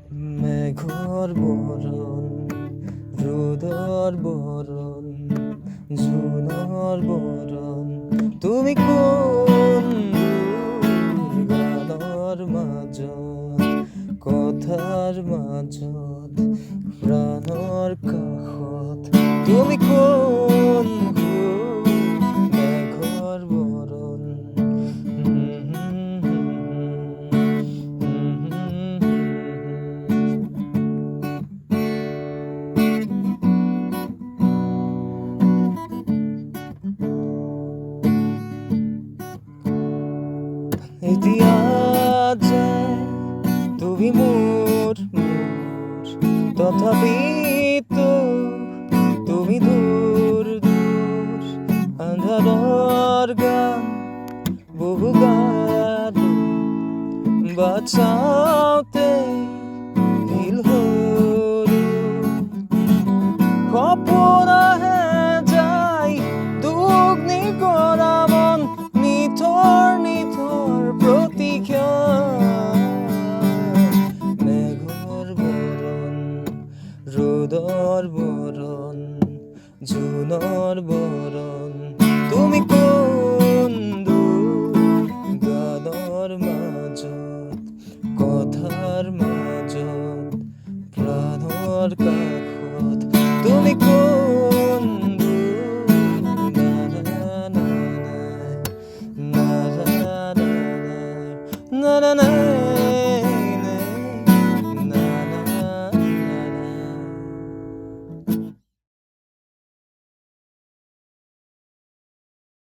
মেঘর বরণ রোদর বরণ ঝুনার বরণ তুমি কোন গানর মাঝত কথার মাঝত প্রাণর কাষত তুমি কোন মেঘর বরণ এতিয়া যায় তুমি মোর তথাপিতো তুমি দূর দূর আন্ধারর গান বহু গান বাঁচাওতে হিল হরু খপর আহে যাই দুগ্নি করা মন নিথর নিথর প্রতীক্ষা মেঘর বরণ রোদর বরণ ঝুনর বরণ তুমি কোন গানর মাঝত কথার মাঝত প্রাণর কাষত তুমি কোন না না না না না না না